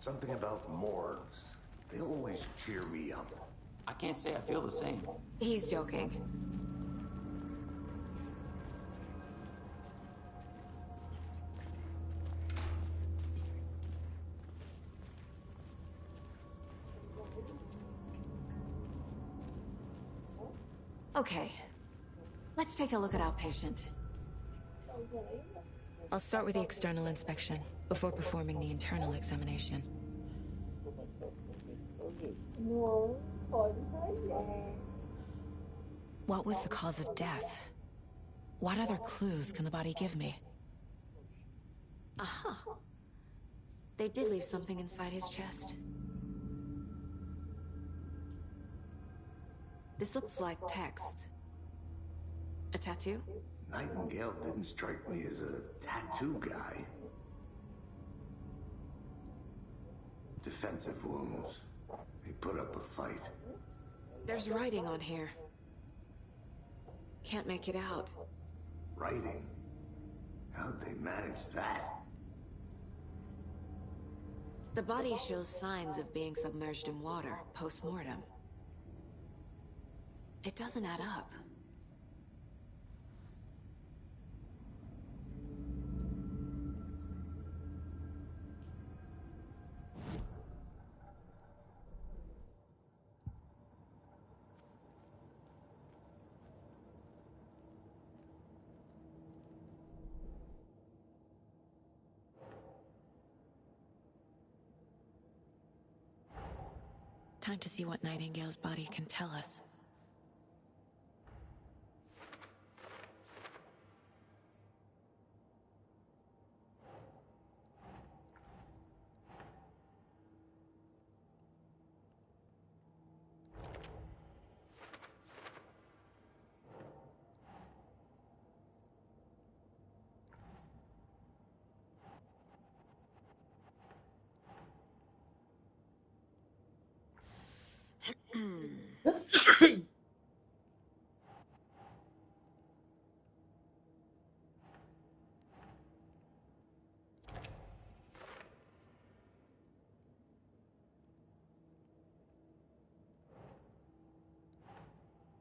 Something about morgues. They always cheer me up.
I can't say I feel the same.
He's joking. Okay, let's take a look at our patient. I'll start with the external inspection before performing the internal examination. What was the cause of death? What other clues can the body give me? Aha! They did leave something inside his chest. This looks like text. A tattoo?
Nightingale didn't strike me as a tattoo guy. Defensive wounds. He put up a fight.
There's writing on here. Can't make it out.
Writing? How'd they manage that?
The body shows signs of being submerged in water post-mortem. It doesn't add up. Time to see what Nightingale's body can tell us.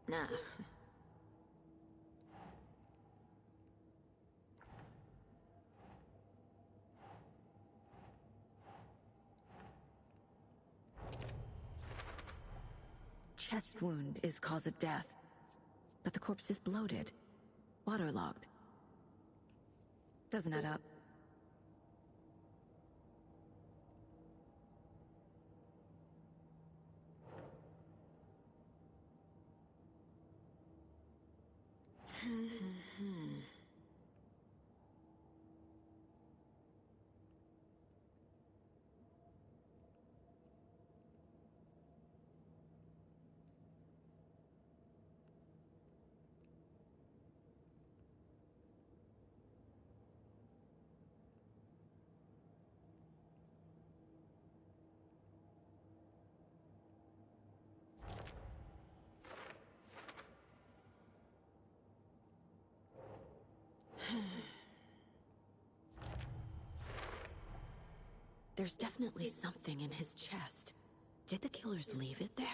Nah. Chest wound is cause of death, but the corpse is bloated, waterlogged. Doesn't add up. There's definitely something in his chest. Did the killers leave it there?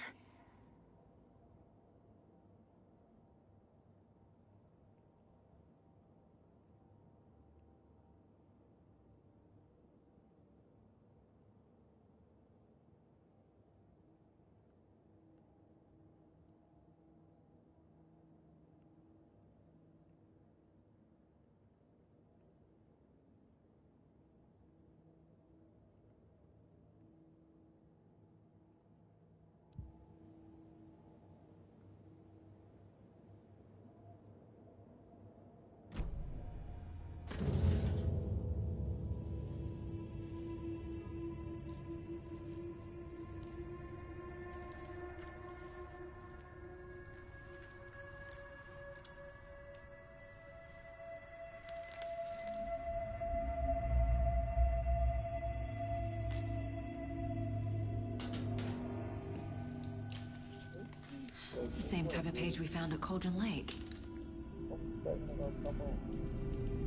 It's the same type of page we found at Cauldron Lake.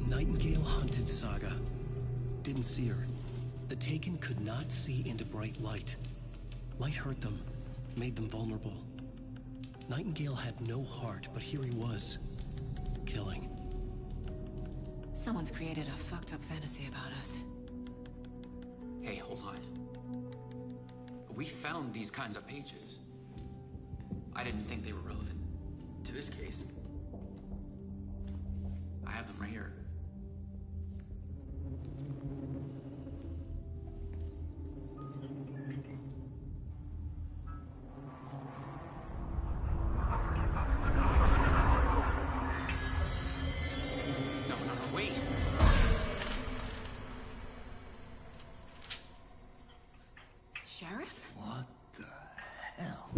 Nightingale hunted Saga. Didn't see her. The Taken could not see into bright light. Light hurt them, made them vulnerable. Nightingale had no heart, but here he was, killing.
Someone's created a fucked up fantasy about us.
Hey, hold on. We found these kinds of pages. I didn't think they were relevant to this case. I have them right here. No, wait.
Sheriff?
What the hell?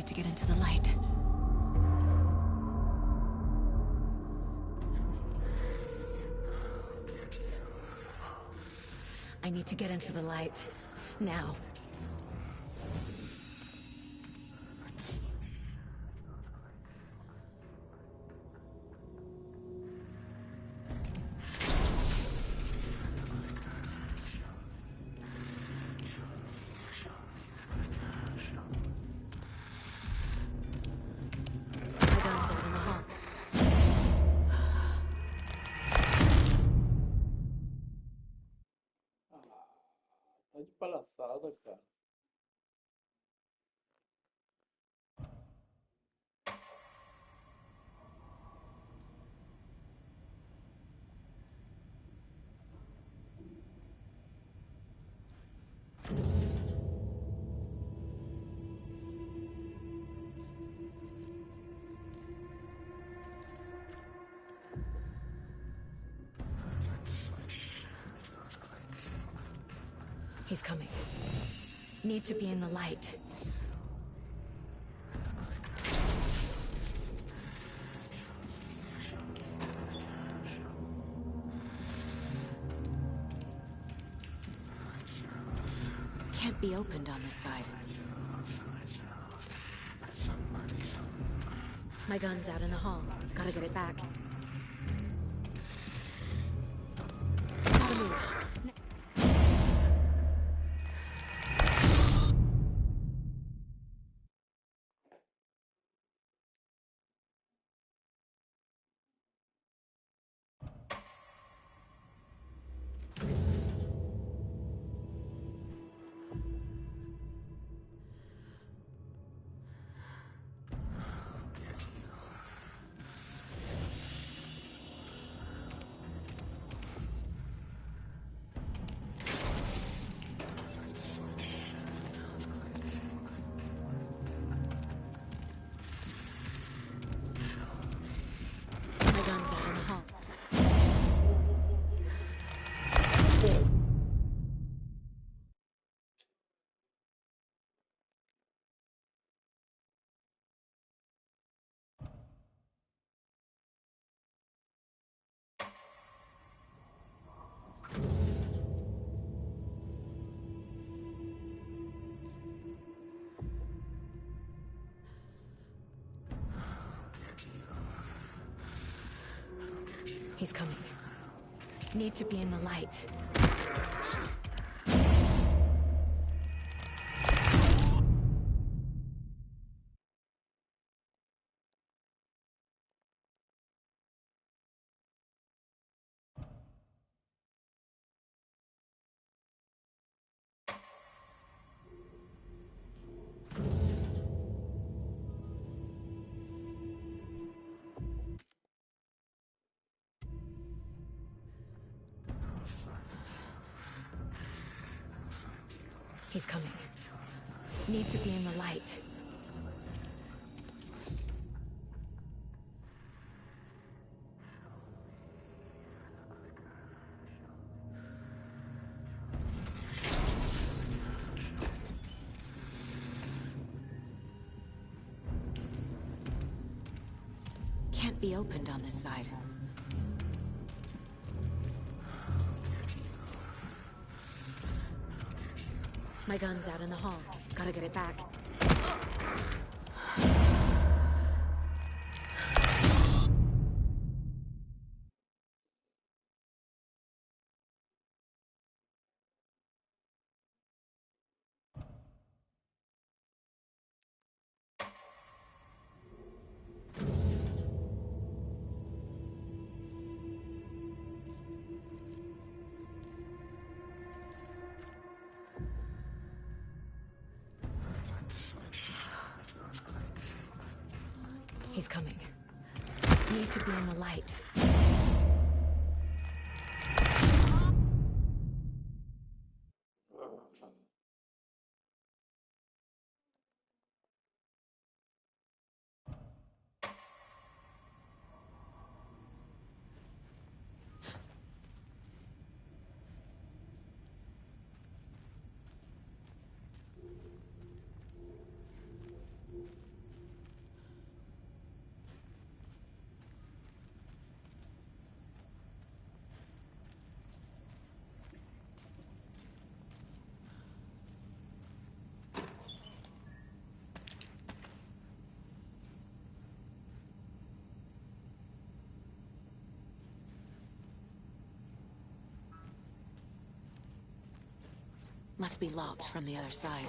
needed to get into the light. I need to get into the light. Now.
Tá de palhaçada, cara.
He's coming. Need to be in the light. Can't be opened on this side. My gun's out in the hall. Gotta get it back. Gotta move. He's coming. Need to be in the light. He's coming. Need to be in the light. Can't be opened on this side. My gun's out in the hall. Gotta get it back. He's coming. Need to be in the light.
Must be locked from the other side.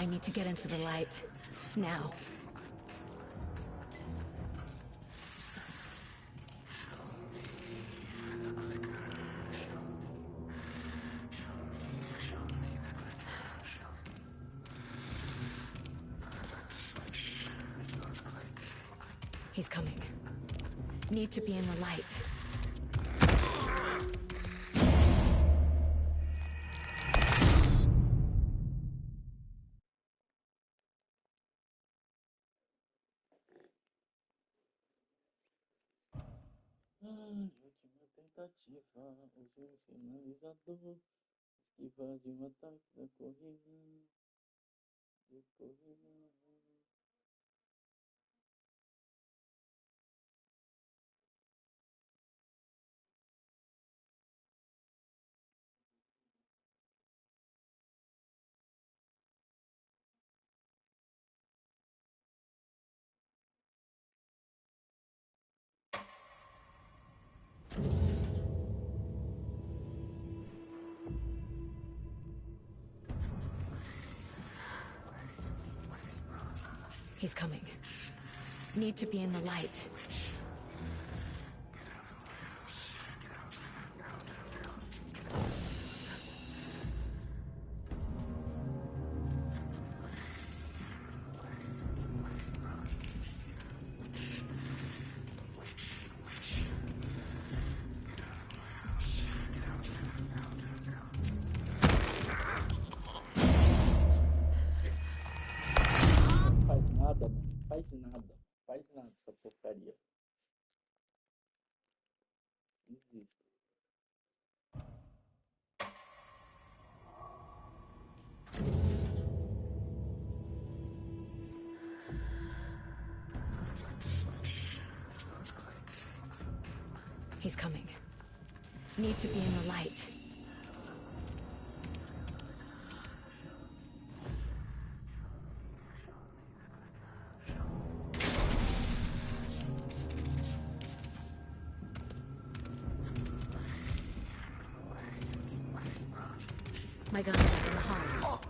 I need to get into the light. Now. He's coming. Need to be in the light.
Última tentativa, use o sinalizador, esquiva de um ataque da corrida, de corrida.
He's coming. Need to be in the light.
Faz nada, mano. Faz nada. Faz nada essa porcaria. Existe.
He's coming. Need to be in the light. My gun's up in the hall.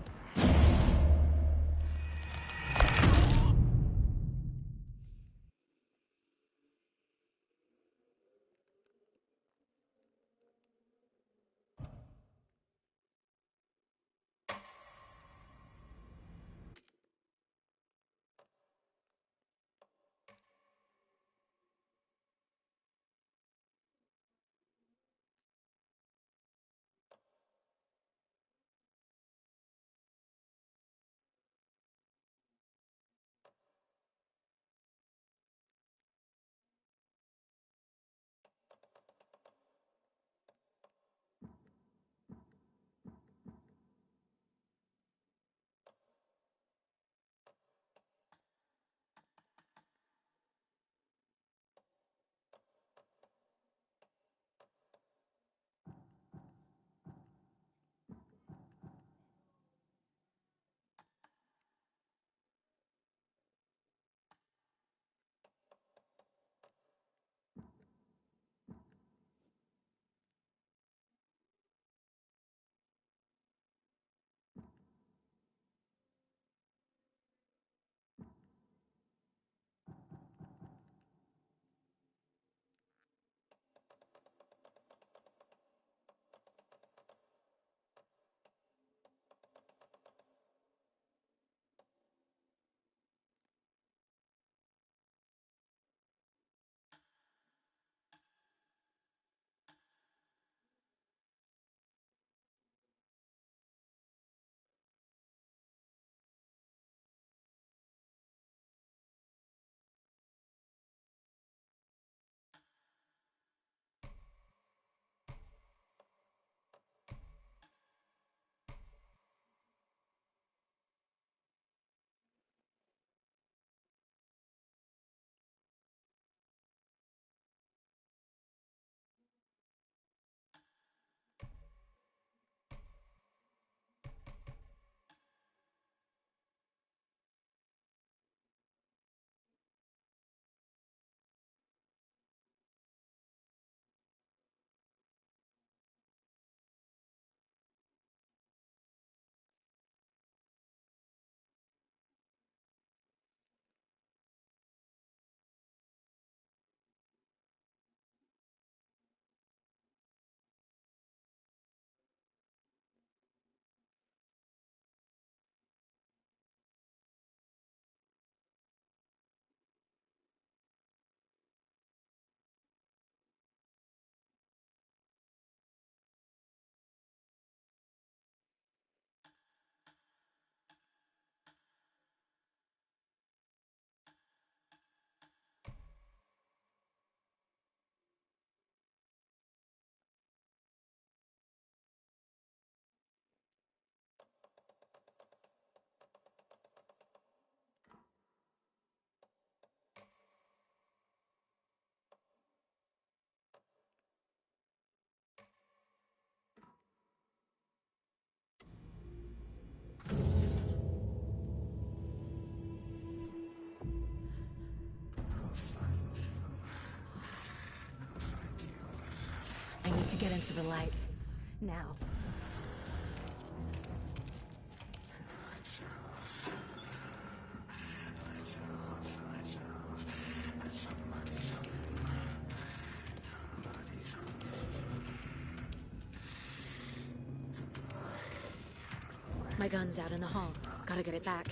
to get into the light. Now. My gun's out in the hall. Gotta get it back.